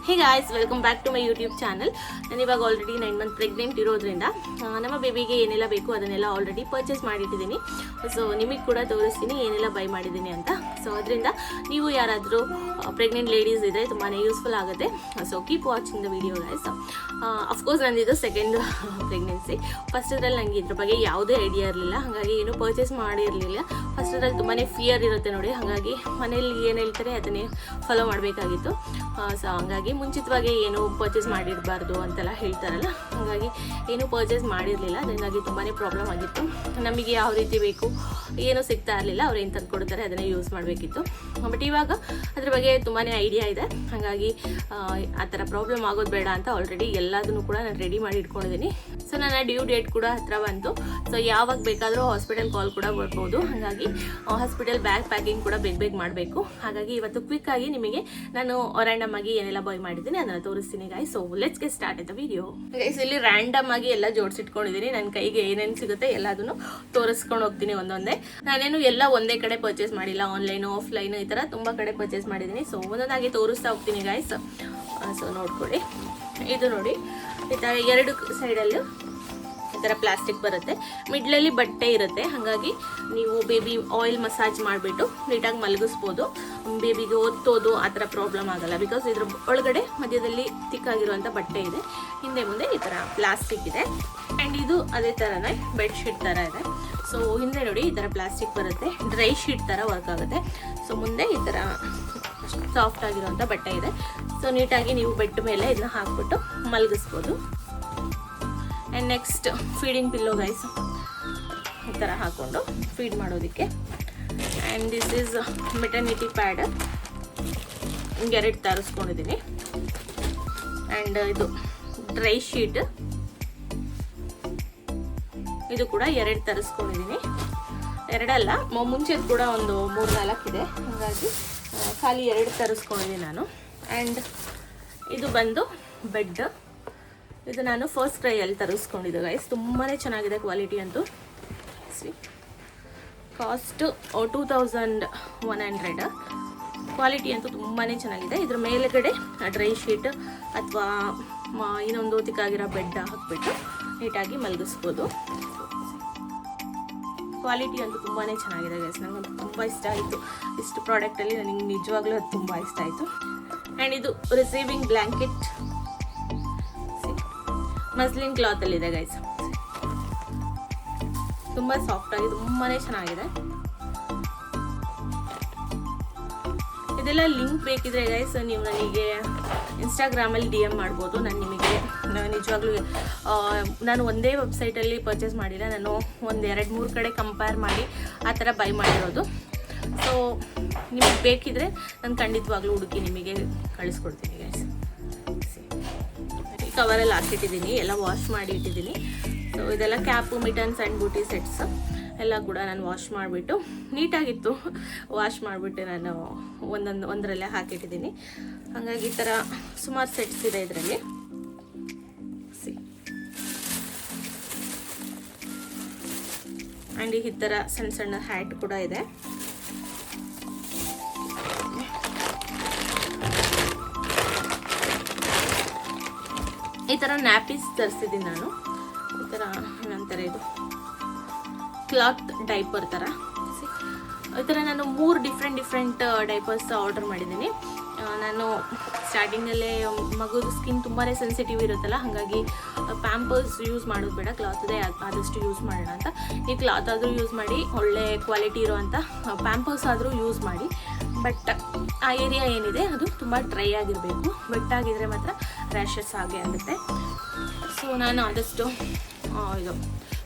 Hey guys, welcome back to my YouTube channel. ನಾನು ಇವಾಗ already 9 month pregnant ಇರೋದ್ರಿಂದ ನಮ್ಮ ಬೇಬಿಗೆ ಏನೆಲ್ಲ ಬೇಕು ಅದನ್ನೆಲ್ಲ ಆಲ್ರೆಡಿ ಪರ್ಚೇಸ್ ಮಾಡಿಟ್ಟಿದ್ದೀನಿ. ಸೊ ನಿಮಗೆ ಕೂಡ ತೋರಿಸ್ತೀನಿ ಏನೆಲ್ಲ ಬೈ ಮಾಡಿದ್ದೀನಿ ಅಂತ. ಸೊ ಅದರಿಂದ ನೀವು ಯಾರಾದರೂ ಪ್ರೆಗ್ನೆಂಟ್ ಲೇಡೀಸ್ ಇದ್ದರೆ ತುಂಬಾ ಯೂಸ್ಫುಲ್ ಆಗುತ್ತೆ. So keep watching the video guys. Of course ನಂದಿದ್ದು ಸೆಕೆಂಡ್ ಪ್ರೆಗ್ನೆನ್ಸಿ. ಫಸ್ಟದ್ರಲ್ಲಿ ನನಗೆ ಇದ್ರ ಬಗ್ಗೆ ಯಾವುದೇ ಐಡಿಯಾ ಇರಲಿಲ್ಲ, ಹಾಗಾಗಿ ಏನು ಪರ್ಚೇಸ್ ಮಾಡಿರಲಿಲ್ಲ. ಫಸ್ಟದ್ರಲ್ಲಿ ತುಂಬಾ ಫಿಯರ್ ಇರುತ್ತೆ ನೋಡಿ, ಹಾಗಾಗಿ ಮನೇಲಿ ಏನು ಹೇಳ್ತಾರೆ ಅದನ್ನೇ ಫಾಲೋ ಮಾಡಬೇಕಾಗಿತ್ತು. ಸೊ ಹಂಗಾಗಿ ಮುಂಚಿತವಾಗಿ ಏನು ಪರ್ಚೇಸ್ ಮಾಡಿರಬಾರ್ದು ಅಂತೆಲ್ಲ ಹೇಳ್ತಾರಲ್ಲ, ಹಾಗಾಗಿ ಏನು ಪರ್ಚೇಸ್ ಮಾಡಿರಲಿಲ್ಲ. ಅದರಿಂದಾಗಿ ತುಂಬಾ ಪ್ರಾಬ್ಲಮ್ ಆಗಿತ್ತು. ನಮಗೆ ಯಾವ ರೀತಿ ಬೇಕು ಏನೂ ಸಿಗ್ತಾ ಇರಲಿಲ್ಲ. ಅವ್ರು ಏನು ತಂದು ಕೊಡ್ತಾರೆ ಅದನ್ನೇ ಯೂಸ್ ಮಾಡಬೇಕಿತ್ತು. ಬಟ್ ಇವಾಗ ಅದ್ರ ಬಗ್ಗೆ ತುಂಬಾ ಐಡಿಯಾ ಇದೆ, ಹಾಗಾಗಿ ಆ ಥರ ಪ್ರಾಬ್ಲಮ್ ಆಗೋದು ಬೇಡ ಅಂತ ಆಲ್ರೆಡಿ ಎಲ್ಲದನ್ನು ಕೂಡ ನಾನು ರೆಡಿ ಮಾಡಿ ಇಟ್ಕೊಂಡಿದ್ದೀನಿ. ಸೊ ನನ್ನ ಡ್ಯೂ ಡೇಟ್ ಕೂಡ ಹತ್ರ ಬಂತು. ಸೊ ಯಾವಾಗ ಬೇಕಾದರೂ ಹಾಸ್ಪಿಟಲ್ ಕಾಲ್ ಕೂಡ ಬರ್ಬೋದು, ಹಾಗಾಗಿ ಹಾಸ್ಪಿಟಲ್ ಬ್ಯಾಗ್ ಪ್ಯಾಕಿಂಗ್ ಕೂಡ ಬೇಗ ಮಾಡಬೇಕು. ಹಾಗಾಗಿ ಇವತ್ತು ಕ್ವಿಕ್ ಆಗಿ ನಿಮಗೆ ನಾನು ರ್ಯಾಂಡಮ್ ಆಗಿ ಏನೆಲ್ಲ ಬೈ ಮಾಡಿದ್ದೀನಿ ಅದನ್ನ ತೋರಿಸ್ತೀನಿ guys. So let's get start the video guys. ಇಲ್ಲಿ ರ್ಯಾಂಡಮ್ ಆಗಿ ಎಲ್ಲ ಜೋಡಿಸಿಟ್ಕೊಂಡಿದ್ದೀನಿ. ನನ್ನ ಕೈಗೆ ಏನೇನು ಸಿಗುತ್ತೆ ಎಲ್ಲದನ್ನು ತೋರಿಸ್ಕೊಂಡು ಹೋಗ್ತೀನಿ ಒಂದೊಂದೇ. ನಾನೇನು ಎಲ್ಲ ಒಂದೇ ಕಡೆ ಪರ್ಚೇಸ್ ಮಾಡಿಲ್ಲ, ಆನ್ಲೈನು ಆಫ್ಲೈನು ಈ ಥರ ತುಂಬ ಕಡೆ ಪರ್ಚೇಸ್ ಮಾಡಿದ್ದೀನಿ. ಸೊ ಒಂದೊಂದಾಗಿ ತೋರಿಸ್ತಾ ಹೋಗ್ತೀನಿ ಗಾಯ್ಸ್. ಸೊ ನೋಡ್ಕೊಳ್ಳಿ, ಇದು ನೋಡಿ ಈ ಥರ ಎರಡು ಸೈಡಲ್ಲೂ ಈ ಥರ ಪ್ಲಾಸ್ಟಿಕ್ ಬರುತ್ತೆ, ಮಿಡ್ಲಲ್ಲಿ ಬಟ್ಟೆ ಇರುತ್ತೆ. ಹಾಗಾಗಿ ನೀವು ಬೇಬಿ ಆಯಿಲ್ ಮಸಾಜ್ ಮಾಡಿಬಿಟ್ಟು ನೀಟಾಗಿ ಮಲಗಿಸ್ಬೋದು. ಬೇಬಿಗೆ ಒತ್ತೋದು ಆ ಥರ ಪ್ರಾಬ್ಲಮ್ ಆಗಲ್ಲ, ಬಿಕಾಸ್ ಇದ್ರ ಒಳಗಡೆ ಮಧ್ಯದಲ್ಲಿ ತಿಕ್ಕಾಗಿರುವಂಥ ಬಟ್ಟೆ ಇದೆ. ಹಿಂದೆ ಮುಂದೆ ಈ ಥರ ಪ್ಲಾಸ್ಟಿಕ್ ಇದೆ. ಆ್ಯಂಡ್ ಇದು ಅದೇ ಥರನೇ ಬೆಡ್ಶೀಟ್ ಥರ ಇದೆ. ಸೊ ಹಿಂದೆ ನೋಡಿ ಈ ಥರ ಪ್ಲಾಸ್ಟಿಕ್ ಬರುತ್ತೆ, ಡ್ರೈ ಶೀಟ್ ಥರ ವರ್ಕ್ ಆಗುತ್ತೆ. ಸೊ ಮುಂದೆ ಈ ಥರ ಸಾಫ್ಟ್ ಆಗಿರುವಂಥ ಬಟ್ಟೆ ಇದೆ. ಸೊ ನೀಟಾಗಿ ನೀವು ಬೆಡ್ ಮೇಲೆ ಇದನ್ನ ಹಾಕ್ಬಿಟ್ಟು ಮಲಗಿಸ್ಬೋದು. And next feeding pillow guys, ಈ ಥರ ಹಾಕ್ಕೊಂಡು ಫೀಡ್ ಮಾಡೋದಕ್ಕೆ. And this is maternity pad, ಎರಡು ತರಿಸ್ಕೊಂಡಿದ್ದೀನಿ. ಆ್ಯಂಡ್ ಇದು ಡ್ರೈ ಶೀಟ್, ಇದು ಕೂಡ ಎರಡು ತರಿಸ್ಕೊಂಡಿದ್ದೀನಿ. ಎರಡಲ್ಲ, ಮುಂಚೆದು ಕೂಡ ಒಂದು 3-4 ಇದೆ, ಹಾಗಾಗಿ ಖಾಲಿ 2 ತರಿಸ್ಕೊಂಡಿದ್ದೀನಿ ನಾನು. ಆ್ಯಂಡ್ ಇದು ಬಂದು ಬೆಡ್, ಇದು ನಾನು ಫಸ್ಟ್ ಕ್ರೈಯಲ್ಲಿ ತರಿಸ್ಕೊಂಡಿದ್ದೆ ಗೈಸ್. ತುಂಬಾ ಚೆನ್ನಾಗಿದೆ ಕ್ವಾಲಿಟಿ ಅಂತೂ. ಕಾಸ್ಟ್ 2100. ಕ್ವಾಲಿಟಿ ಅಂತೂ ತುಂಬಾ ಚೆನ್ನಾಗಿದೆ. ಇದ್ರ ಮೇಲುಗಡೆ ಡ್ರೈ ಶೀಟ್ ಅಥವಾ ಇನ್ನೊಂದು ತಿಕ್ಕಾಗಿರೋ ಬೆಡ್ ಹಾಕ್ಬಿಟ್ಟು ನೀಟಾಗಿ ಮಲಗಿಸ್ಬೋದು. ಕ್ವಾಲಿಟಿ ಅಂತೂ ತುಂಬಾ ಚೆನ್ನಾಗಿದೆ ಗೈಸ್, ನನಗಂತೂ ತುಂಬ ಇಷ್ಟ ಆಯಿತು. ಇಷ್ಟು ಪ್ರಾಡಕ್ಟಲ್ಲಿ ನನಗೆ ನಿಜವಾಗ್ಲೂ ಅದು ತುಂಬ ಇಷ್ಟ ಆಯಿತು. ಆ್ಯಂಡ್ ಇದು ರಿಸೀವಿಂಗ್ ಬ್ಲ್ಯಾಂಕೆಟ್, ಮಸ್ಲಿನ್ ಕ್ಲಾತಲ್ಲಿದೆ ಗೈಸ್. ತುಂಬ ಸಾಫ್ಟಾಗಿ ತುಂಬಾ ಚೆನ್ನಾಗಿದೆ. ಇದೆಲ್ಲ ಲಿಂಕ್ ಬೇಕಿದ್ರೆ ಗೈಸ್ ನೀವು ನನಗೆ ಇನ್ಸ್ಟಾಗ್ರಾಮಲ್ಲಿ DM ಮಾಡ್ಬೋದು. ನಾನು ನಿಮಗೆ ನಿಜವಾಗ್ಲೂ ನಾನು ಒಂದೇ ವೆಬ್ಸೈಟಲ್ಲಿ ಪರ್ಚೇಸ್ ಮಾಡಿಲ್ಲ, ನಾನು 1-2-3 ಕಡೆ ಕಂಪೇರ್ ಮಾಡಿ ಆ ಥರ ಬೈ ಮಾಡಿರೋದು. ಸೊ ನಿಮಗೆ ಬೇಕಿದ್ರೆ ನಾನು ಖಂಡಿತವಾಗ್ಲೂ ಹುಡುಕಿ ನಿಮಗೆ ಕಳಿಸ್ಕೊಡ್ತೀನಿ ಗೈಸ್. ಕವರಲ್ಲಿ ಹಾಕಿಟ್ಟಿದ್ದೀನಿ, ಎಲ್ಲ ವಾಶ್ ಮಾಡಿ ಇಟ್ಟಿದ್ದೀನಿ. ಸೊ ಇದೆಲ್ಲ ಕ್ಯಾಪು, ಮಿಟನ್ಸ್ ಆ್ಯಂಡ್ ಬೂಟಿ ಸೆಟ್ಸ್ ಎಲ್ಲ ಕೂಡ ನಾನು ವಾಶ್ ಮಾಡಿಬಿಟ್ಟು ನೀಟಾಗಿತ್ತು, ವಾಶ್ ಮಾಡಿಬಿಟ್ಟು ನಾನು ಒಂದರಲ್ಲೇ ಹಾಕಿಟ್ಟಿದ್ದೀನಿ. ಹಾಗಾಗಿ ಈ ಥರ ಸುಮಾರು ಸೆಟ್ಸ್ ಇದೆ ಇದರಲ್ಲಿ. ಆ್ಯಂಡ್ ಈ ಥರ ಸಣ್ಣ ಸಣ್ಣ ಹ್ಯಾಟ್ ಕೂಡ ಇದೆ. ಈ ಥರ ನ್ಯಾಪೀಸ್ ತರಿಸಿದ್ದೀನಿ ನಾನು. ಈ ಥರ ಏನಂತಾರೆ, ಇದು ಕ್ಲಾತ್ ಡೈಪರ್ ಥರ. ಈ ಥರ ನಾನು 3 ಡಿಫ್ರೆಂಟ್ ಡೈಪರ್ಸ್ ಆರ್ಡರ್ ಮಾಡಿದ್ದೀನಿ. ನಾನು ಸ್ಟಾರ್ಟಿಂಗಲ್ಲೇ ಮಗುದು ಸ್ಕಿನ್ ತುಂಬಾ ಸೆನ್ಸಿಟಿವ್ ಇರುತ್ತಲ್ಲ, ಹಾಗಾಗಿ ಪ್ಯಾಂಪರ್ಸ್ ಯೂಸ್ ಮಾಡೋದು ಬೇಡ, ಕ್ಲಾತ್ದೇ ಆದಷ್ಟು ಯೂಸ್ ಮಾಡೋಣ ಅಂತ. ಈ ಕ್ಲಾತ್ ಆದರೂ ಯೂಸ್ ಮಾಡಿ, ಒಳ್ಳೆ ಕ್ವಾಲಿಟಿ ಇರೋವಂಥ ಪ್ಯಾಂಪರ್ಸ್ ಆದರೂ ಯೂಸ್ ಮಾಡಿ. ಬಟ್ ಆ ಏರಿಯಾ ಏನಿದೆ ಅದು ತುಂಬ ಡ್ರೈ ಆಗಿರಬೇಕು, ಬೆಟ್ಟಾಗಿದ್ದರೆ ಮಾತ್ರ ರ್ಯಾಷಸ್ ಆಗೇ ಆಗುತ್ತೆ. ಸೊ ನಾನು ಆದಷ್ಟು ಇದು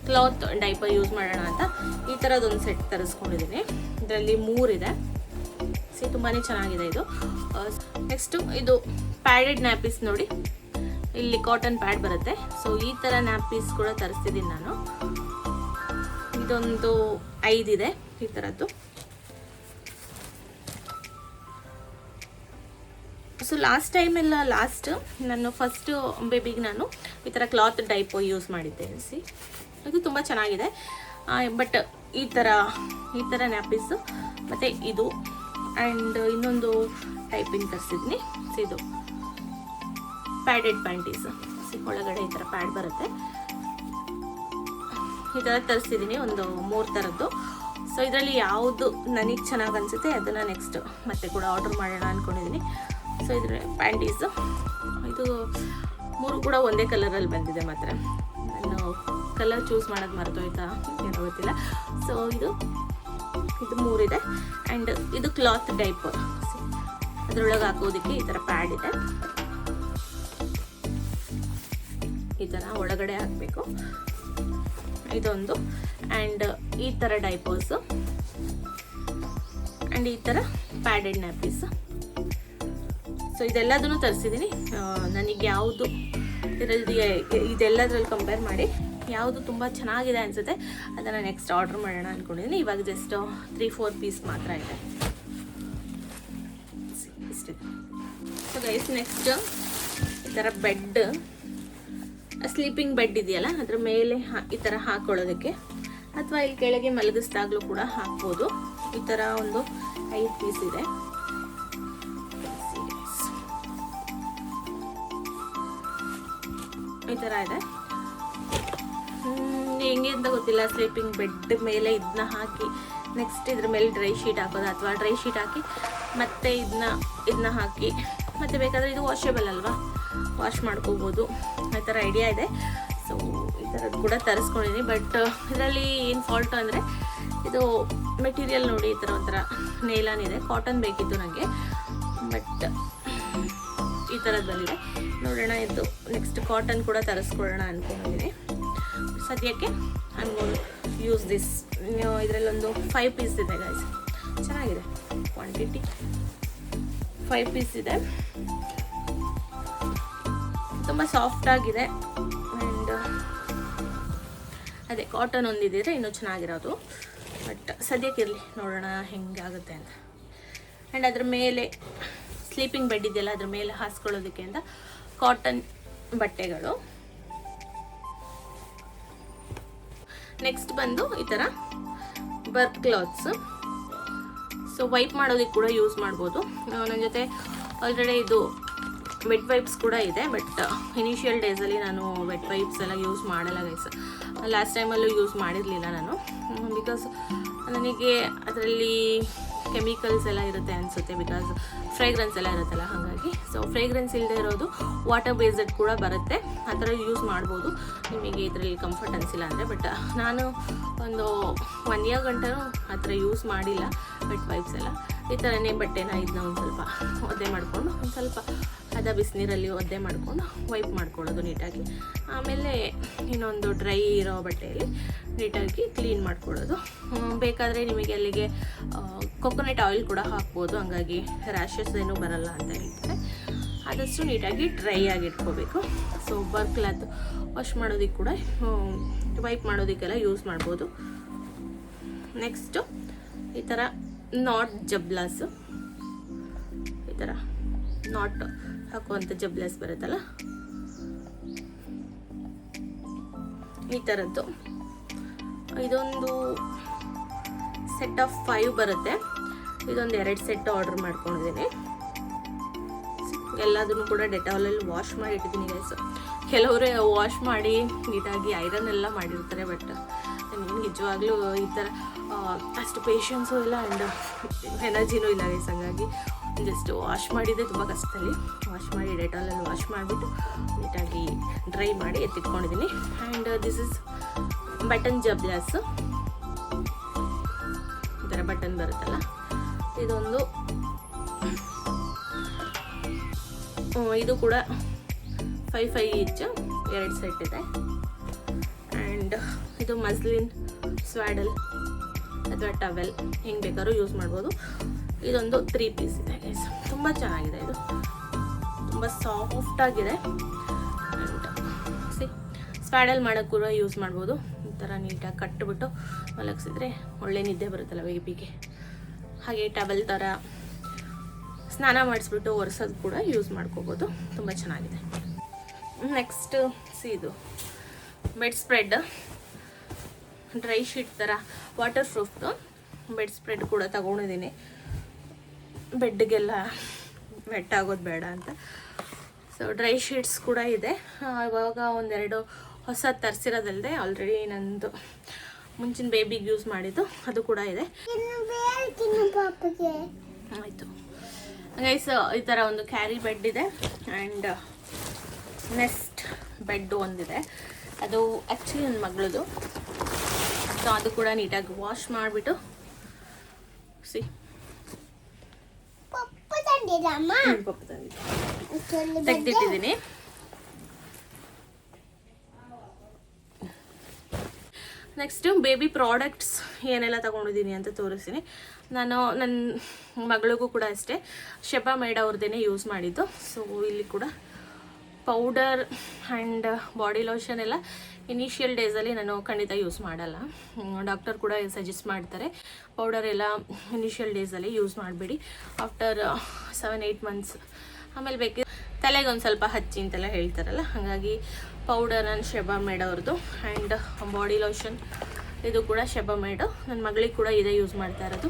ಕ್ಲಾತ್ ಡೈಪರ್ ಯೂಸ್ ಮಾಡೋಣ ಅಂತ ಈ ಥರದೊಂದು ಸೆಟ್ ತರಿಸ್ಕೊಂಡಿದ್ದೀನಿ. ಇದರಲ್ಲಿ 3 ಇದೆ. ತುಂಬಾ ಚೆನ್ನಾಗಿದೆ ಇದು. ನೆಕ್ಸ್ಟು ಇದು ಪ್ಯಾಡೆಡ್ ನ್ಯಾಪೀಸ್ ನೋಡಿ, ಇಲ್ಲಿ ಕಾಟನ್ ಪ್ಯಾಡ್ ಬರುತ್ತೆ. ಸೊ ಈ ಥರ ನ್ಯಾಪೀಸ್ ಕೂಡ ತರಿಸ್ತಿದ್ದೀನಿ ನಾನು. ಇದೊಂದು 5 ಇದೆ ಈ ಥರದ್ದು. ಸೊ ಲಾಸ್ಟ್ ನಾನು ಫಸ್ಟು ಬೇಬಿಗೆ ನಾನು ಈ ಥರ ಕ್ಲಾತ್ ಡೈಪೋ ಯೂಸ್ ಮಾಡಿದ್ದೆ. ಇದು ತುಂಬ ಚೆನ್ನಾಗಿದೆ. ಬಟ್ ಈ ಥರ ನ್ಯಾಪೀಸು ಮತ್ತು ಇದು ಆ್ಯಂಡ್ ಇನ್ನೊಂದು ಟೈಪಿಂಗ್ ತರಿಸಿದ್ದೀನಿ. ಇದು ಪ್ಯಾಡೆಡ್ ಪ್ಯಾಂಟೀಸ್. ಒಳಗಡೆ ಈ ಥರ ಪ್ಯಾಡ್ ಬರುತ್ತೆ. ಈ ಥರ ತರಿಸಿದ್ದೀನಿ ಒಂದು 3 ಥರದ್ದು. ಸೊ ಇದರಲ್ಲಿ ಯಾವುದು ನನಗೆ ಚೆನ್ನಾಗಿ ಅನಿಸುತ್ತೆ ಅದನ್ನು ನೆಕ್ಸ್ಟ್ ಮತ್ತೆ ಕೂಡ ಆರ್ಡರ್ ಮಾಡೋಣ ಅಂದ್ಕೊಂಡಿದ್ದೀನಿ. ಸೊ ಇದ್ರ ಪ್ಯಾಂಟೀಸು ಇದು 3 ಕೂಡ ಒಂದೇ ಕಲರಲ್ಲಿ ಬಂದಿದೆ. ಮಾತ್ರ ನಾನು ಕಲರ್ ಚೂಸ್ ಮಾಡೋದು ಮರ್ತೋಯ್ತಾ ಏನೋ ಗೊತ್ತಿಲ್ಲ. ಸೊ ಇದು 3 ಇದೆ. ಆ್ಯಂಡ್ ಇದು ಕ್ಲಾತ್ ಡೈಪರ್. ಅದರೊಳಗೆ ಹಾಕೋದಕ್ಕೆ ಈ ಥರ ಪ್ಯಾಡ್ ಇದೆ. ಈ ಥರ ಒಳಗಡೆ ಹಾಕಬೇಕು. ಇದೊಂದು. ಆ್ಯಂಡ್ ಈ ಥರ ಡೈಪರ್ಸು ಆ್ಯಂಡ್ ಈ ಥರ ಪ್ಯಾಡೆಡ್ ನ್ಯಾಪೀಸ್. ಸೊ ಇದೆಲ್ಲದನ್ನು ತರಿಸಿದ್ದೀನಿ. ನನಗೆ ಯಾವುದು ಇದೆಲ್ಲದ್ರಲ್ಲಿ ಕಂಪೇರ್ ಮಾಡಿ ಯಾವುದು ತುಂಬ ಚೆನ್ನಾಗಿದೆ ಅನಿಸುತ್ತೆ ಅದನ್ನು ನೆಕ್ಸ್ಟ್ ಆರ್ಡರ್ ಮಾಡೋಣ ಅಂದ್ಕೊಂಡಿದ್ದೀನಿ. ಇವಾಗ ಜಸ್ಟ್ 3-4 ಪೀಸ್ ಮಾತ್ರ ಇದೆ. ಇಷ್ಟಿದೆ. ಸೊ ಗೈಸ್ ನೆಕ್ಸ್ಟ್ ಈ ಥರ ಬೆಡ್, ಸ್ಲೀಪಿಂಗ್ ಬೆಡ್ ಇದೆಯಲ್ಲ ಅದ್ರ ಮೇಲೆ ಈ ಥರ ಹಾಕೊಳ್ಳೋದಕ್ಕೆ ಅಥವಾ ಇಲ್ಲಿ ಕೆಳಗೆ ಮಲಗಿಸ್ದಾಗಲೂ ಕೂಡ ಹಾಕ್ಬೋದು. ಈ ಥರ ಒಂದು 5 ಪೀಸ್ ಇದೆ. ಈ ಥರ ಇದೆ. ಹೆಂಗೆ ಅಂತ ಗೊತ್ತಿಲ್ಲ. ಸ್ಲೀಪಿಂಗ್ ಬೆಡ್ ಮೇಲೆ ಇದನ್ನ ಹಾಕಿ ನೆಕ್ಸ್ಟ್ ಇದ್ರ ಮೇಲೆ ಡ್ರೈ ಶೀಟ್ ಹಾಕೋದು ಅಥವಾ ಡ್ರೈ ಶೀಟ್ ಹಾಕಿ ಮತ್ತೆ ಇದನ್ನ ಹಾಕಿ ಮತ್ತೆ ಬೇಕಾದರೆ ಇದು ವಾಷೇಬಲ್ ಅಲ್ವಾ, ವಾಶ್ ಮಾಡ್ಕೋಬೋದು. ಈ ಥರ ಐಡಿಯಾ ಇದೆ. ಸೊ ಈ ಥರದ್ದು ಕೂಡ ತರಿಸ್ಕೊಂಡಿದ್ದೀನಿ. ಬಟ್ ಇದರಲ್ಲಿ ಏನು ಫಾಲ್ಟ್ ಅಂದರೆ ಇದು ಮೆಟೀರಿಯಲ್ ನೋಡಿ ಈ ಥರ ಒಂಥರ ನೇಲಾನ್ ಇದೆ. ಕಾಟನ್ ಬೇಕಿತ್ತು ನನಗೆ, ಬಟ್ ಈ ಥರದ್ದು ಬಂದಿದೆ. ನೋಡೋಣ, ಇದು ನೆಕ್ಸ್ಟ್ ಕಾಟನ್ ಕೂಡ ತರಿಸ್ಕೊಳ್ಳೋಣ ಅಂದ್ಕೊಂಡಿದ್ದೀನಿ. ಸದ್ಯಕ್ಕೆ ಅನ್ಕೊಂಡು ಯೂಸ್ ದಿಸ್. ಇದರಲ್ಲೊಂದು 5 ಪೀಸ್ ಇದೆ ಗೈಸ್. ಚೆನ್ನಾಗಿದೆ ಕ್ವಾಂಟಿಟಿ. 5 ಪೀಸ್ ಇದೆ. ತುಂಬ ಸಾಫ್ಟಾಗಿದೆ. ಆ್ಯಂಡ್ ಅದೇ ಕಾಟನ್ ಒಂದಿದ್ದರೆ ಇನ್ನೂ ಚೆನ್ನಾಗಿರೋದು. ಬಟ್ ಸದ್ಯಕ್ಕಿರಲಿ, ನೋಡೋಣ ಹೆಂಗಾಗುತ್ತೆ ಅಂತ. ಆ್ಯಂಡ್ ಅದ್ರ ಮೇಲೆ ಸ್ಲೀಪಿಂಗ್ ಬೆಡ್ ಇದೆಯಲ್ಲ ಅದ್ರ ಮೇಲೆ ಹಾಸ್ಕೊಳ್ಳೋದಕ್ಕೆ ಅಂತ ಕಾಟನ್ ಬಟ್ಟೆಗಳು. ನೆಕ್ಸ್ಟ್ ಬಂದು ಈ ಥರ ಬರ್ಕ್ ಕ್ಲಾತ್ಸ್. ಸೊ ವೈಪ್ ಮಾಡೋದಕ್ಕೆ ಕೂಡ ಯೂಸ್ ಮಾಡ್ಬೋದು. ನನ್ನ ಜೊತೆ ಆಲ್ರೆಡಿ ಇದು ವೆಟ್ ವೈಪ್ಸ್ ಕೂಡ ಇದೆ. ಬಟ್ ಇನಿಷಿಯಲ್ ಡೇಸಲ್ಲಿ ನಾನು ವೆಟ್ ವೈಪ್ಸ್ ಎಲ್ಲ ಯೂಸ್ ಮಾಡಲ್ಲ ಗೈಸ್. ಲಾಸ್ಟ್ ಟೈಮಲ್ಲೂ ಯೂಸ್ ಮಾಡಿರಲಿಲ್ಲ ನಾನು. ಬಿಕಾಸ್ ನನಗೆ ಅದರಲ್ಲಿ ಕೆಮಿಕಲ್ಸ್ ಎಲ್ಲ ಇರುತ್ತೆ ಅನಿಸುತ್ತೆ. ಬಿಕಾಸ್ ಫ್ರೇಗ್ರೆನ್ಸ್ ಎಲ್ಲ ಇರುತ್ತಲ್ಲ, ಹಾಗಾಗಿ. ಸೊ ಫ್ರೇಗ್ರೆನ್ಸ್ ಇಲ್ಲದೆ ಇರೋದು ವಾಟರ್ ಬೇಸ್ಡ್ ಕೂಡ ಬರುತ್ತೆ. ಆ ಥರ ಯೂಸ್ ಮಾಡ್ಬೋದು ನಿಮಗೆ ಇದರಲ್ಲಿ ಕಂಫರ್ಟ್ ಅನಿಸಿಲ್ಲ ಅಂದರೆ. ಬಟ್ ನಾನು ಒಂದು 1 ಇಯರ್ ಗಂಟನೂ ಆ ಥರ ಯೂಸ್ ಮಾಡಿಲ್ಲ ವೆಟ್ ವೈಪ್ಸ್ ಎಲ್ಲ. ಈ ಥರನೇ ಬಟ್ಟೆನ ಇದನ್ನ ಒಂದು ಸ್ವಲ್ಪ ಒದ್ದೆ ಮಾಡಿಕೊಂಡು ಒಂದು ಸ್ವಲ್ಪ ಬಿಸಿನೀರಲ್ಲಿ ಒದ್ದೆ ಮಾಡಿಕೊಂಡು ವೈಪ್ ಮಾಡ್ಕೊಳ್ಳೋದು ನೀಟಾಗಿ. ಆಮೇಲೆ ಇನ್ನೊಂದು ಡ್ರೈ ಇರೋ ಬಟ್ಟೆಯಲ್ಲಿ ನೀಟಾಗಿ ಕ್ಲೀನ್ ಮಾಡ್ಕೊಳ್ಳೋದು. ಬೇಕಾದರೆ ನಿಮಗೆ ಅಲ್ಲಿಗೆ ಕೊಕೊನಟ್ ಆಯಿಲ್ ಕೂಡ ಹಾಕ್ಬೋದು, ಹಂಗಾಗಿ ರ್ಯಾಷಸ್ ಏನೂ ಬರಲ್ಲ ಅಂತ ಹೇಳ್ತಾರೆ. ಆದಷ್ಟು ನೀಟಾಗಿ ಡ್ರೈ ಆಗಿ ಇಟ್ಕೋಬೇಕು. ಸೊ ಬರ್ಕ್ ಕ್ಲಾತ್ ವಾಶ್ ಮಾಡೋದಕ್ಕೆ ಕೂಡ ವೈಪ್ ಮಾಡೋದಕ್ಕೆಲ್ಲ ಯೂಸ್ ಮಾಡ್ಬೋದು. ನೆಕ್ಸ್ಟು ಈ ಥರ ನಾಟ್ ಜಬ್ಲಾಸು, ಈ ಥರ ನಾಟ್ ಹಾಕುವಂಥ ಜಬ್ಲಾಸ್ ಬರುತ್ತಲ್ಲ, ಈ ಥರದ್ದು. ಇದೊಂದು ಸೆಟ್ ಆಫ್ 5 ಬರುತ್ತೆ. ಇದೊಂದು 2 ಸೆಟ್ ಆರ್ಡರ್ ಮಾಡ್ಕೊಂಡಿದ್ದೀನಿ. ಎಲ್ಲದನ್ನು ಕೂಡ ಡೆಟಾಲಲ್ಲಿ ವಾಶ್ ಮಾಡಿ ಇಟ್ಟಿದ್ದೀನಿ ಗೈಸ್. ಕೆಲವರು ವಾಶ್ ಮಾಡಿ ನೀಟಾಗಿ ಐರನ್ ಎಲ್ಲ ಮಾಡಿರ್ತಾರೆ. ಬಟ್ ನನಗೆ ನಿಜವಾಗ್ಲೂ ಈ ಥರ ಅಷ್ಟು ಪೇಷನ್ಸು ಇಲ್ಲ ಆ್ಯಂಡ್ ಎನರ್ಜಿನೂ ಇಲ್ಲ ಗೈಸ್. ಹಂಗಾಗಿ ಜಸ್ಟ್ ವಾಶ್ ಮಾಡಿದ್ದೆ ತುಂಬ ಕಷ್ಟದಲ್ಲಿ. ವಾಶ್ ಮಾಡಿ ಡೆಟಾಲಲ್ಲಿ ವಾಶ್ ಮಾಡಿಬಿಟ್ಟು ನೀಟಾಗಿ ಡ್ರೈ ಮಾಡಿ ಎತ್ತಿಟ್ಕೊಂಡಿದ್ದೀನಿ. ಆ್ಯಂಡ್ ದಿಸ್ ಇಸ್ ಬಟನ್ ಜಬ್ಲಾಸ್. ಈ ಥರ ಬಟನ್ ಬರುತ್ತಲ್ಲ, ಇದೊಂದು ಇದು ಕೂಡ 5 ಈಚ್ 2 ಸೆಟ್ ಇದೆ. ಆ್ಯಂಡ್ ಇದು ಮಸ್ಲಿನ್ ಸ್ವ್ಯಾಡಲ್ ಅಥವಾ ಟವೆಲ್ ಹೆಂಗೆ ಬೇಕಾದ್ರೂ ಯೂಸ್ ಮಾಡ್ಬೋದು. ಇದೊಂದು 3 ಪೀಸ್ ಇದೆ ಗೈಸ್. ತುಂಬ ಚೆನ್ನಾಗಿದೆ. ಇದು ತುಂಬ ಸಾಫ್ಟಾಗಿದೆ. ಆ್ಯಂಡ್ ಸ್ವ್ಯಾಡಲ್ ಮಾಡೋಕ್ಕೆ ಕೂಡ ಯೂಸ್ ಮಾಡ್ಬೋದು. ಈ ಥರ ನೀಟಾಗಿ ಕಟ್ಟಿಬಿಟ್ಟು ಮಲಗಿಸಿದ್ರೆ ಒಳ್ಳೆ ನಿದ್ದೆ ಬರುತ್ತಲ್ಲ ಬೇಬಿಗೆ. ಹಾಗೆ ಟವೆಲ್ ಥರ ಸ್ನಾನ ಮಾಡಿಸ್ಬಿಟ್ಟು ಒರೆಸೋದು ಕೂಡ ಯೂಸ್ ಮಾಡ್ಕೋಬೋದು. ತುಂಬ ಚೆನ್ನಾಗಿದೆ. ನೆಕ್ಸ್ಟ್ ಇದು ಬೆಡ್ ಸ್ಪ್ರೆಡ್, ಡ್ರೈ ಶೀಟ್ ಥರ ವಾಟರ್ ಪ್ರೂಫ್ದು ಬೆಡ್ ಸ್ಪ್ರೆಡ್ ಕೂಡ ತಗೊಂಡಿದ್ದೀನಿ. ಬೆಡ್ಗೆಲ್ಲ ವೆಟ್ ಆಗೋದು ಬೇಡ ಅಂತ. ಸೊ ಸೊ ಡ್ರೈ ಶೀಟ್ಸ್ ಕೂಡ ಇದೆ. ಇವಾಗ ಒಂದೆರಡು ಹೊಸ ತರಿಸಿರೋದಲ್ಲದೆ ಆಲ್ರೆಡಿ ನಂದು ಮುಂಚಿನ ಬೇಬಿಗೆ ಯೂಸ್ ಮಾಡಿದ್ದು ಅದು ಕೂಡ ಇದೆ. ಆಯಿತು ಗೈಸ್, ಈ ಥರ ಒಂದು ಕ್ಯಾರಿ ಬೆಡ್ ಇದೆ ಆ್ಯಂಡ್ ನೆಸ್ಟ್ ಬೆಡ್ ಒಂದಿದೆ. ಅದು ಆ್ಯಕ್ಚುಲಿ ನನ್ನ ಮಗಳದು. ಸೊ ಅದು ಕೂಡ ನೀಟಾಗಿ ವಾಶ್ ಮಾಡಿಬಿಟ್ಟು ತೆಗೆದಿಟ್ಟಿದ್ದೀನಿ. ನೆಕ್ಸ್ಟು ಬೇಬಿ ಪ್ರಾಡಕ್ಟ್ಸ್ ಏನೆಲ್ಲ ತೊಗೊಂಡಿದ್ದೀನಿ ಅಂತ ತೋರಿಸ್ತೀನಿ. ನಾನು ನನ್ನ ಮಗಳಿಗೂ ಕೂಡ ಅಷ್ಟೇ ಶೆಬಾ ಮೇಡ್ ಅವ್ರದ್ದೇನೆ ಯೂಸ್ ಮಾಡಿದ್ದು. ಸೊ ಇಲ್ಲಿ ಕೂಡ ಪೌಡರ್ ಆ್ಯಂಡ್ ಬಾಡಿ ಲೋಷನ್ ಎಲ್ಲ ಇನಿಷಿಯಲ್ ಡೇಸಲ್ಲಿ ನಾನು ಖಂಡಿತ ಯೂಸ್ ಮಾಡಲ್ಲ. ಡಾಕ್ಟರ್ ಕೂಡ ಸಜೆಸ್ಟ್ ಮಾಡ್ತಾರೆ ಪೌಡರ್ ಎಲ್ಲ ಇನಿಷಿಯಲ್ ಡೇಸಲ್ಲಿ ಯೂಸ್ ಮಾಡಬೇಡಿ, ಆಫ್ಟರ್ 7-8 ಮಂತ್ಸ್ ಆಮೇಲೆ ಬೇಕಿದ್ರೆ ತಲೆಗೆ ಒಂದು ಸ್ವಲ್ಪ ಹಚ್ಚಿ ಅಂತೆಲ್ಲ ಹೇಳ್ತಾರಲ್ಲ. ಹಾಗಾಗಿ ಪೌಡರ್ ನಾನು ಶೆಬಾ ಮೇಡ್ ಅವ್ರದ್ದು ಆ್ಯಂಡ್ ಬಾಡಿ ಲೋಷನ್ ಇದು ಕೂಡ ಶೆಬಾ ಮೇಡು. ನನ್ನ ಮಗಳಿಗೆ ಕೂಡ ಇದೇ ಯೂಸ್ ಮಾಡ್ತಾ ಇರೋದು.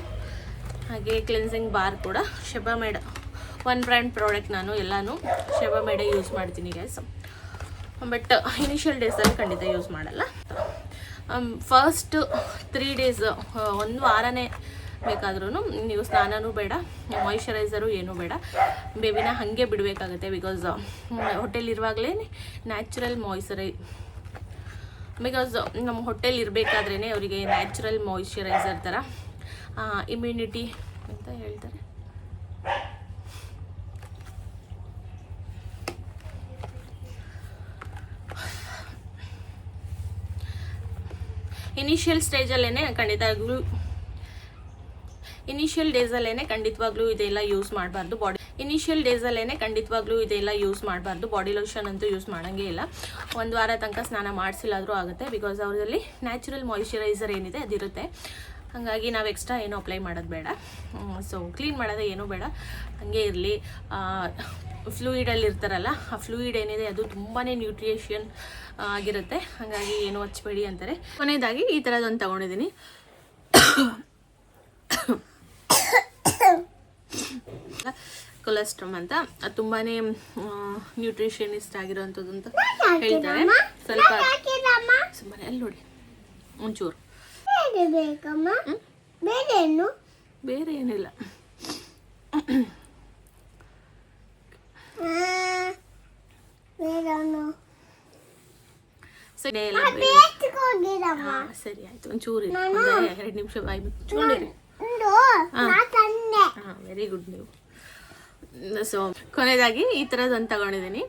ಹಾಗೆ ಕ್ಲೆನ್ಸಿಂಗ್ ಬಾರ್ ಕೂಡ Sheba made, one brand product. ನಾನು ಎಲ್ಲನೂ ಶೆಬಾ ಮೇಡೇ ಯೂಸ್ ಮಾಡ್ತೀನಿ ಗೈಸ್. ಬಟ್ ಇನಿಷಿಯಲ್ ಡೇಸಲ್ಲಿ ಖಂಡಿತ ಯೂಸ್ ಮಾಡಲ್ಲ. ಫಸ್ಟ್ 3 ಡೇಸ್, ಒಂದು ವಾರನೇ ಬೇಕಾದ್ರೂ ನೀವು ಸ್ನಾನನೂ ಬೇಡ, ಮಾಯಿಶ್ಚರೈಸರು ಏನೂ ಬೇಡ, ಬೇಬಿನ ಹಾಗೆ ಬಿಡಬೇಕಾಗುತ್ತೆ. ಬಿಕಾಸ್ ಹೊಟ್ಟೆಲಿರುವಾಗಲೇ ನ್ಯಾಚುರಲ್ ಬಿಕಾಸ್ ನಮ್ಮ ಹೊಟ್ಟೆಲಿ ಇರಬೇಕಾದ್ರೇ ಅವರಿಗೆ ನ್ಯಾಚುರಲ್ ಮಾಯಿಶ್ಚರೈಸರ್ ಥರ ಇಮ್ಯುನಿಟಿ ಅಂತ ಹೇಳ್ತಾರೆ. ಇನಿಷಿಯಲ್ ಡೇಸಲ್ಲೇ ಖಂಡಿತವಾಗ್ಲೂ ಇದೆಲ್ಲ ಯೂಸ್ ಮಾಡಬಾರ್ದು. ಇದೆಲ್ಲ ಯೂಸ್ ಮಾಡಬಾರ್ದು. ಬಾಡಿ ಲೋಷನ್ ಅಂತೂ ಯೂಸ್ ಮಾಡೋಂಗೇ ಇಲ್ಲ. ಒಂದು ವಾರ ತನಕ ಸ್ನಾನ ಮಾಡಿಸಿಲ್ಲಾದರೂ ಆಗುತ್ತೆ. ಬಿಕಾಸ್ ಅವರಲ್ಲಿ ನ್ಯಾಚುರಲ್ ಮಾಯಿಶ್ಚರೈಸರ್ ಏನಿದೆ ಅದಿರುತ್ತೆ. ಹಾಗಾಗಿ ನಾವು ಎಕ್ಸ್ಟ್ರಾ ಏನೂ ಅಪ್ಲೈ ಮಾಡೋದು ಬೇಡ. ಸೊ ಕ್ಲೀನ್ ಮಾಡೋದೇ ಏನೂ ಬೇಡ, ಹಾಗೆ ಇರಲಿ. ಫ್ಲೂಯಿಡಲ್ಲಿ ಇರ್ತಾರಲ್ಲ, ಆ ಫ್ಲೂಯಿಡ್ ಏನಿದೆ ಅದು ತುಂಬಾ ನ್ಯೂಟ್ರಿಷನ್ ಆಗಿರುತ್ತೆ. ಹಾಗಾಗಿ ಏನೂ ಹಚ್ಚಬೇಡಿ ಅಂತಾರೆ. ಕೊನೆಯದಾಗಿ ಈ ಥರದೊಂದು ತೊಗೊಂಡಿದ್ದೀನಿ. ಕೊಲೆಸ್ಟ್ರಾಮ್ ಅಂತ, ಅದು ತುಂಬಾ ನ್ಯೂಟ್ರಿಷನಿಸ್ಟ್ ಆಗಿರೋವಂಥದ್ದು ಅಂತ ಹೇಳ್ತಾರೆ. ಸ್ವಲ್ಪ ಸುಮ್ಮನೆ ಅಲ್ಲಿ ನೋಡಿ ಒಂಚೂರು. ಬೇರೆ ಏನಿಲ್ಲ. ಸರಿ ಆಯ್ತು, ಒಂಚೂರು 2 ನಿಮಿಷ ಬಾಯಿ ಮುಚ್ಕೊಂಡಿರಿ. Very good. ನೀವು ಸೊ ಕೊನೆಯದಾಗಿ ಈ ಥರದೊಂದು ತಗೊಂಡಿದ್ದೀನಿ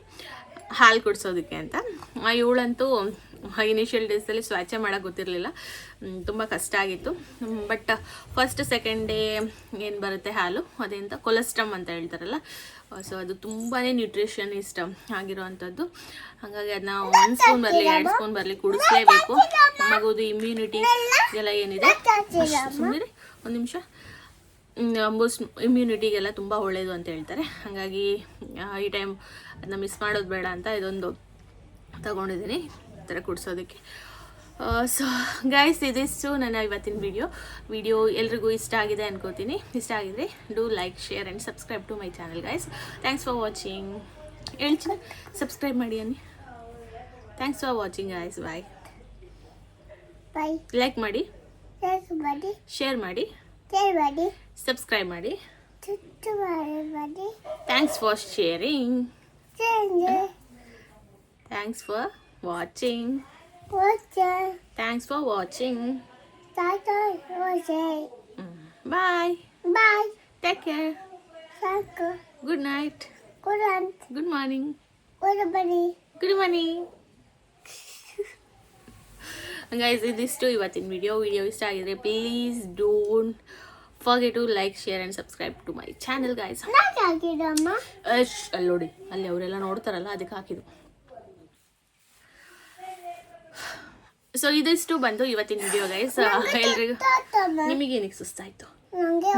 ಹಾಲು ಕುಡಿಸೋದಕ್ಕೆ ಅಂತ. ಇವಳಂತೂ ಇನಿಷಿಯಲ್ ಡೇಸಲ್ಲಿ ಸ್ವಾಚೆ ಮಾಡೋಕ್ಕೆ ಗೊತ್ತಿರಲಿಲ್ಲ, ತುಂಬ ಕಷ್ಟ ಆಗಿತ್ತು. ಬಟ್ ಫಸ್ಟ್ ಸೆಕೆಂಡ್ ಡೇ ಏನು ಬರುತ್ತೆ ಹಾಲು, ಅದೇಂತ ಕೊಲೆಸ್ಟ್ರಾಮ್ ಅಂತ ಹೇಳ್ತಾರಲ್ಲ. ಸೊ ಅದು ತುಂಬಾ ನ್ಯೂಟ್ರಿಷನಿಸ್ಟ್ ಆಗಿರೋವಂಥದ್ದು. ಹಾಗಾಗಿ ಅದನ್ನ 1 ಸ್ಪೂನ್ ಬರಲಿ 2 ಸ್ಪೂನ್ ಬರಲಿ ಕುಡಿಸ್ಲೇಬೇಕು. ಮಗುದು ಇಮ್ಯುನಿಟಿ ಎಲ್ಲ ಏನಿದೆ, ಸುಮ್ಮನೆ 1 ನಿಮಿಷ, ಇಮ್ಯುನಿಟಿಗೆಲ್ಲ ತುಂಬ ಒಳ್ಳೆಯದು ಅಂತ ಹೇಳ್ತಾರೆ. ಹಾಗಾಗಿ ಈ ಟೈಮ್ ಅದನ್ನ ಮಿಸ್ ಮಾಡೋದು ಬೇಡ ಅಂತ ಇದೊಂದು ತಗೊಂಡಿದ್ದೀನಿ ಈ ಥರ ಕುಡಿಸೋದಕ್ಕೆ. ಸೊ ಗೈಸ್, ಇದಿಷ್ಟು ನನ್ನ ಇವತ್ತಿನ ವಿಡಿಯೋ ಎಲ್ರಿಗೂ ಇಷ್ಟ ಆಗಿದೆ ಅನ್ಕೋತೀನಿ. ಇಷ್ಟ ಆಗಿದ್ರೆ do like, share and subscribe to my channel guys. Thanks for watching. ಹೇಳ್ತೀನಿ ಸಬ್ಸ್ಕ್ರೈಬ್ ಮಾಡಿ ಅನ್ನಿ. Thanks for watching guys. Bye. Like ಮಾಡಿ, ಶೇರ್ ಮಾಡಿ, ಸಬ್ಸ್ಕ್ರೈಬ್ ಮಾಡಿ. Thanks for sharing. Thanks for watching. Thanks for watching. Bye. Take care. Good night. Good morning. Good morning. Guys, this is ಇವತ್ತಿನ video ಇಷ್ಟ ಆಗಿದ್ರೆ please don't forget to like, share and subscribe to my channel guys. ಅಲ್ಲಿ ನೋಡಿ, ಅಲ್ಲಿ ಅವರೆಲ್ಲ ನೋಡ್ತಾರಲ್ಲ ಅದಕ್ಕೆ ಹಾಕಿದ್ದು. So ಇದಿಷ್ಟು ಬಂದು ಇವತ್ತಿನ ವಿಡಿಯೋ ಗೈಸ್. ಎಲ್ರಿಗೂ ನಿಮಗೇನಿಗೆ ಸುಸ್ತಾಯಿತು?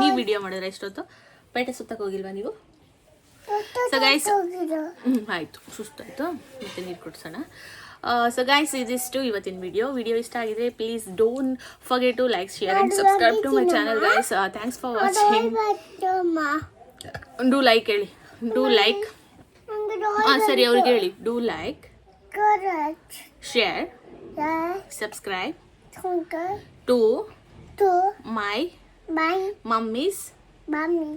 ನೀವು ವಿಡಿಯೋ ಮಾಡಿದ್ರೆ ಎಷ್ಟೊತ್ತು? ಪೇಟೆ ಸುತ್ತಕ್ಕೆ ಹೋಗಿಲ್ವಾ ನೀವು? ಸೊ ಗೈಸ್, ಆಯಿತು, ಸುಸ್ತಾಯಿತು, ಮತ್ತೆ ನೀರು ಕೊಡ್ಸೋಣ. ಸೊ ಗೈಸ್, ಇದಿಷ್ಟು ಇವತ್ತಿನ ವಿಡಿಯೋ ಇಷ್ಟ ಆಗಿದ್ರೆ please don't forget to like, share and subscribe to my channel guys. Thanks for watching. Do like ಹೇಳಿ, ಡೂ ಲೈಕ್. ಸರಿ ಅವ್ರಿಗೆ ಹೇಳಿ. Do like, correct, share, yeah, subscribe tunga, to to, my my, mommy's mommy,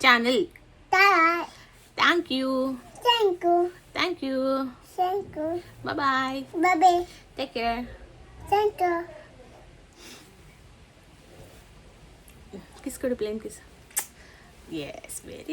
channel. dad, thank you. thank you, thank you. thank you, bye. baby, take care. thank you. Kiss ಕೊಡು, plain kiss. Yes, very